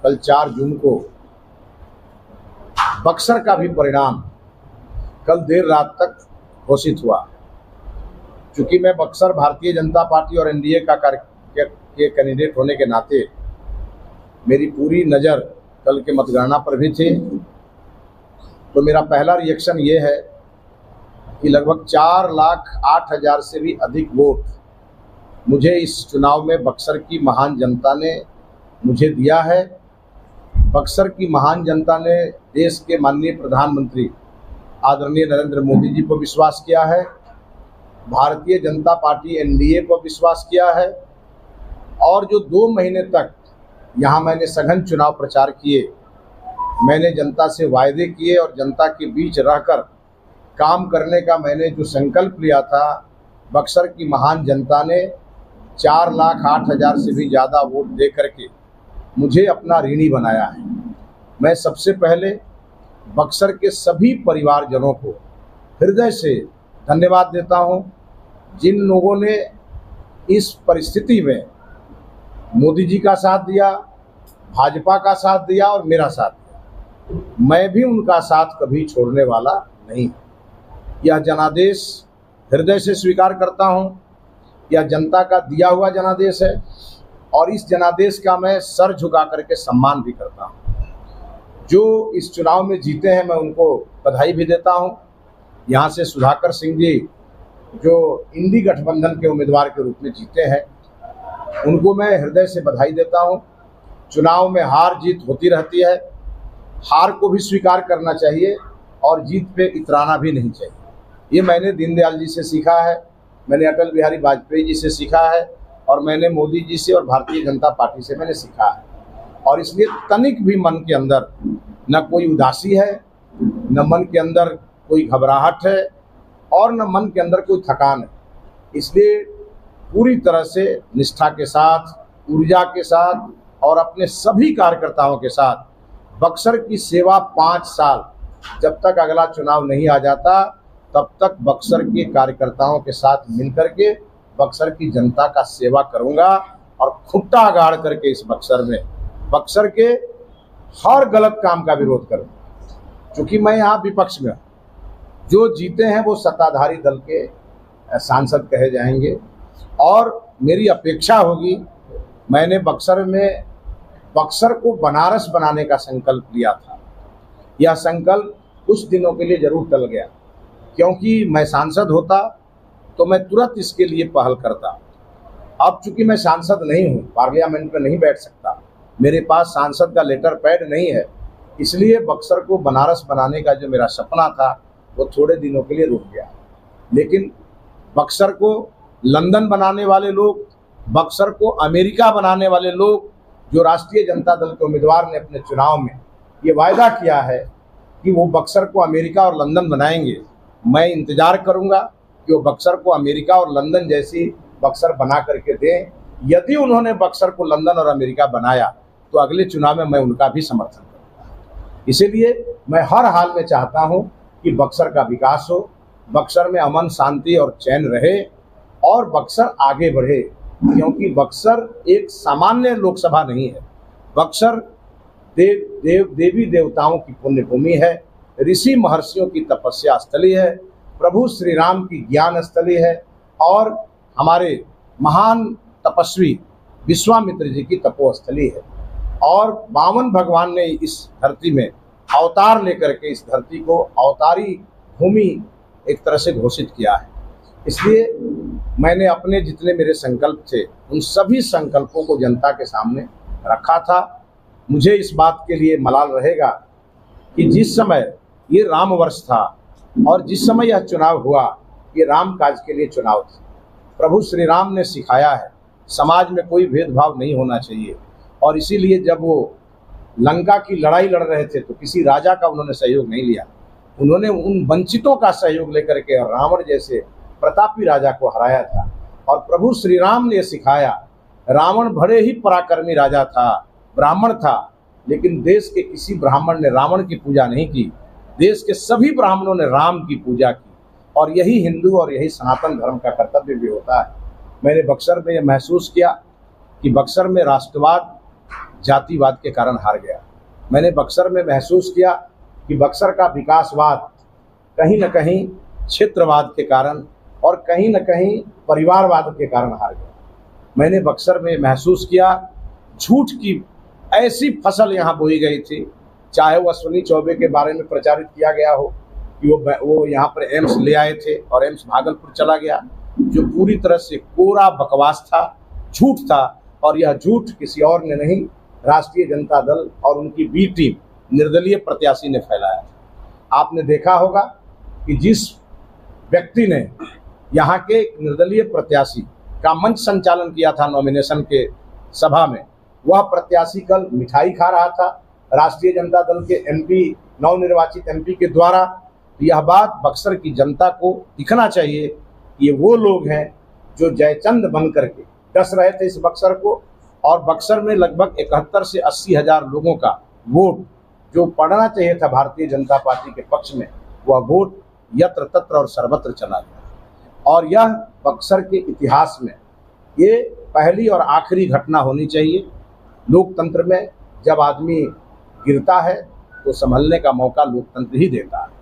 कल 4 जून को बक्सर का भी परिणाम कल देर रात तक घोषित हुआ। चूंकि मैं बक्सर भारतीय जनता पार्टी और एनडीए के कैंडिडेट होने के नाते मेरी पूरी नज़र कल के मतगणना पर भी थी, तो मेरा पहला रिएक्शन ये है कि लगभग 4,08,000 से भी अधिक वोट मुझे इस चुनाव में बक्सर की महान जनता ने मुझे दिया है। बक्सर की महान जनता ने देश के माननीय प्रधानमंत्री आदरणीय नरेंद्र मोदी जी पर विश्वास किया है, भारतीय जनता पार्टी एनडीए पर विश्वास किया है, और जो 2 महीने तक यहाँ मैंने सघन चुनाव प्रचार किए, मैंने जनता से वायदे किए और जनता के बीच रहकर काम करने का मैंने जो संकल्प लिया था, बक्सर की महान जनता ने 4,08,000 से भी ज़्यादा वोट दे करके मुझे अपना ऋणी बनाया है। मैं सबसे पहले बक्सर के सभी परिवारजनों को हृदय से धन्यवाद देता हूं, जिन लोगों ने इस परिस्थिति में मोदी जी का साथ दिया, भाजपा का साथ दिया और मेरा साथ दिया। मैं भी उनका साथ कभी छोड़ने वाला नहीं। यह जनादेश हृदय से स्वीकार करता हूं। यह जनता का दिया हुआ जनादेश है और इस जनादेश का मैं सर झुका करके सम्मान भी करता हूं। जो इस चुनाव में जीते हैं मैं उनको बधाई भी देता हूं। यहाँ से सुधाकर सिंह जी जो इंडी गठबंधन के उम्मीदवार के रूप में जीते हैं, उनको मैं हृदय से बधाई देता हूं। चुनाव में हार जीत होती रहती है, हार को भी स्वीकार करना चाहिए और जीत पे इतराना भी नहीं चाहिए। ये मैंने दीनदयाल जी से सीखा है, मैंने अटल बिहारी वाजपेयी जी से सीखा है और मैंने मोदी जी से और भारतीय जनता पार्टी से मैंने सीखा है। और इसलिए तनिक भी मन के अंदर न कोई उदासी है, न मन के अंदर कोई घबराहट है और न मन के अंदर कोई थकान है। इसलिए पूरी तरह से निष्ठा के साथ, ऊर्जा के साथ और अपने सभी कार्यकर्ताओं के साथ बक्सर की सेवा 5 साल, जब तक अगला चुनाव नहीं आ जाता तब तक बक्सर के कार्यकर्ताओं के साथ मिलकर के बक्सर की जनता का सेवा करूंगा और खुट्टा गाड़ करके इस बक्सर में बक्सर के हर गलत काम का विरोध करूंगा। क्योंकि मैं यहाँ विपक्ष में हूँ, जो जीते हैं वो सत्ताधारी दल के सांसद कहे जाएंगे और मेरी अपेक्षा होगी। मैंने बक्सर को बनारस बनाने का संकल्प लिया था। यह संकल्प कुछ दिनों के लिए जरूर टल गया, क्योंकि मैं सांसद होता तो मैं तुरंत इसके लिए पहल करता। अब चूंकि मैं सांसद नहीं हूँ, पार्लियामेंट में नहीं बैठ सकता, मेरे पास सांसद का लेटर पैड नहीं है, इसलिए बक्सर को बनारस बनाने का जो मेरा सपना था वो थोड़े दिनों के लिए रुक गया। लेकिन बक्सर को लंदन बनाने वाले लोग, बक्सर को अमेरिका बनाने वाले लोग, जो राष्ट्रीय जनता दल के उम्मीदवार ने अपने चुनाव में ये वायदा किया है कि वो बक्सर को अमेरिका और लंदन बनाएंगे, मैं इंतजार करूंगा कि वो बक्सर को अमेरिका और लंदन जैसी बक्सर बना करके दें। यदि उन्होंने बक्सर को लंदन और अमेरिका बनाया तो अगले चुनाव में मैं उनका भी समर्थन करूंगा। इसीलिए मैं हर हाल में चाहता हूं कि बक्सर का विकास हो, बक्सर में अमन शांति और चैन रहे और बक्सर आगे बढ़े, क्योंकि बक्सर एक सामान्य लोकसभा नहीं है। बक्सर देवी देवताओं की पुण्य भूमि है, ऋषि महर्षियों की तपस्या स्थली है, प्रभु श्री राम की ज्ञान स्थली है और हमारे महान तपस्वी विश्वामित्र जी की तपोस्थली है। और 52 भगवान ने इस धरती में अवतार लेकर के इस धरती को अवतारी भूमि एक तरह से घोषित किया है। इसलिए मैंने अपने जितने मेरे संकल्प थे उन सभी संकल्पों को जनता के सामने रखा था। मुझे इस बात के लिए मलाल रहेगा कि जिस समय ये राम वर्ष था और जिस समय यह चुनाव हुआ, ये राम काज के लिए चुनाव था। प्रभु श्री राम ने सिखाया है समाज में कोई भेदभाव नहीं होना चाहिए, और इसीलिए जब वो लंका की लड़ाई लड़ रहे थे तो किसी राजा का उन्होंने सहयोग नहीं लिया, उन्होंने उन वंचितों का सहयोग लेकर के रावण जैसे प्रतापी राजा को हराया था। और प्रभु श्री राम ने सिखाया, रावण भले ही पराक्रमी राजा था, ब्राह्मण था, लेकिन देश के किसी ब्राह्मण ने रावण की पूजा नहीं की, देश के सभी ब्राह्मणों ने राम की पूजा की। और यही हिंदू और यही सनातन धर्म का कर्तव्य भी होता है। मैंने बक्सर में यह महसूस किया कि बक्सर में राष्ट्रवाद जातिवाद के कारण हार गया। मैंने बक्सर में महसूस किया कि बक्सर का विकासवाद कहीं न कहीं क्षेत्रवाद के कारण और कहीं न कहीं परिवारवाद के कारण हार गया। मैंने बक्सर में महसूस किया झूठ की ऐसी फसल यहाँ बोई गई थी, चाहे वो अश्विनी चौबे के बारे में प्रचारित किया गया हो कि वो यहाँ पर एम्स ले आए थे और एम्स भागलपुर चला गया, जो पूरी तरह से कोरा बकवास था, झूठ था। और यह झूठ किसी और ने नहीं, राष्ट्रीय जनता दल और उनकी बी टीम निर्दलीय प्रत्याशी ने फैलाया। आपने देखा होगा कि जिस व्यक्ति ने यहाँ के निर्दलीय प्रत्याशी का मंच संचालन किया था नॉमिनेशन के सभा में, वह प्रत्याशी कल मिठाई खा रहा था राष्ट्रीय जनता दल के एमपी, नवनिर्वाचित एमपी के द्वारा। यह बात बक्सर की जनता को दिखना चाहिए। ये वो लोग हैं जो जयचंद बन करके डस रहे थे इस बक्सर को, और बक्सर में लगभग 71 से 80 हज़ार लोगों का वोट जो पड़ना चाहिए था भारतीय जनता पार्टी के पक्ष में, वह वोट यत्र तत्र और सर्वत्र चला गया। और यह बक्सर के इतिहास में ये पहली और आखिरी घटना होनी चाहिए। लोकतंत्र में जब आदमी गिरता है तो संभलने का मौका लोकतंत्र ही देता है।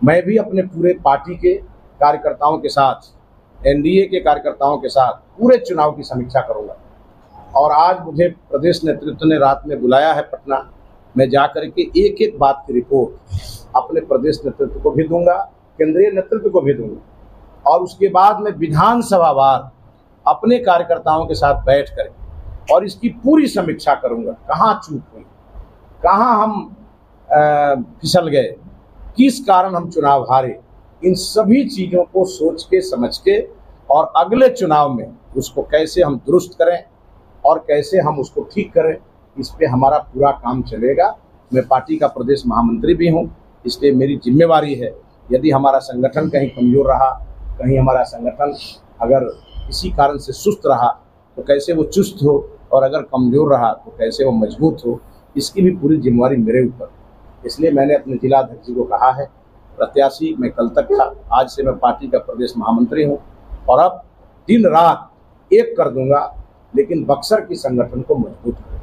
मैं भी अपने पूरे पार्टी के कार्यकर्ताओं के साथ, एनडीए के कार्यकर्ताओं के साथ पूरे चुनाव की समीक्षा करूंगा। और आज मुझे प्रदेश नेतृत्व ने रात में बुलाया है पटना। मैं जाकर के एक एक बात की रिपोर्ट अपने प्रदेश नेतृत्व को भी दूंगा, केंद्रीय नेतृत्व को भी दूंगा, और उसके बाद मैं विधानसभा वार अपने कार्यकर्ताओं के साथ बैठ कर और इसकी पूरी समीक्षा करूंगा। कहाँ चूक हुई, कहाँ हम फिसल गए, किस कारण हम चुनाव हारे, इन सभी चीज़ों को सोच के समझ के और अगले चुनाव में उसको कैसे हम दुरुस्त करें और कैसे हम उसको ठीक करें, इस पे हमारा पूरा काम चलेगा। मैं पार्टी का प्रदेश महामंत्री भी हूं, इसलिए मेरी जिम्मेवारी है, यदि हमारा संगठन कहीं कमज़ोर रहा, कहीं हमारा संगठन अगर किसी कारण से सुस्त रहा तो कैसे वो चुस्त हो, और अगर कमज़ोर रहा तो कैसे वो मजबूत हो, इसकी भी पूरी जिम्मेवारी मेरे ऊपर। इसलिए मैंने अपने जिला अध्यक्ष जी को कहा है, प्रत्याशी मैं कल तक था, आज से मैं पार्टी का प्रदेश महामंत्री हूँ और अब दिन रात एक कर दूंगा, लेकिन बक्सर की संगठन को मजबूत करें।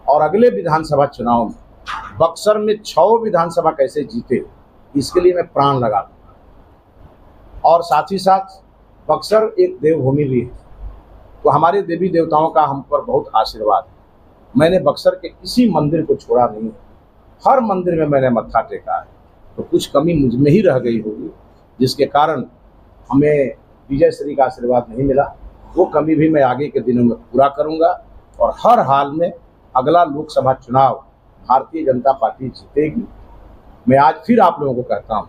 और अगले विधानसभा चुनाव में बक्सर में 6 विधानसभा कैसे जीते, इसके लिए मैं प्राण लगा दूंगा। और साथ ही साथ बक्सर एक देवभूमि भी है, तो हमारे देवी देवताओं का हम पर बहुत आशीर्वाद है। मैंने बक्सर के किसी मंदिर को छोड़ा नहीं है, हर मंदिर में मैंने मत्था टेका है। तो कुछ कमी मुझ में ही रह गई होगी, जिसके कारण हमें विजय श्री का आशीर्वाद नहीं मिला। वो कमी भी मैं आगे के दिनों में पूरा करूंगा, और हर हाल में अगला लोकसभा चुनाव भारतीय जनता पार्टी जीतेगी। मैं आज फिर आप लोगों को कहता हूं,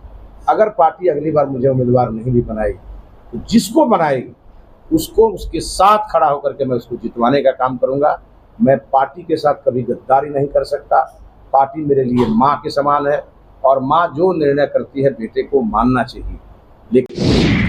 अगर पार्टी अगली बार मुझे उम्मीदवार नहीं भी बनाएगी तो जिसको बनाएगी उसको उसके साथ खड़ा होकर के मैं उसको जितवाने का काम करूंगा। मैं पार्टी के साथ कभी गद्दारी नहीं कर सकता। पार्टी मेरे लिए माँ के समान है, और माँ जो निर्णय करती है बेटे को मानना चाहिए। लेकिन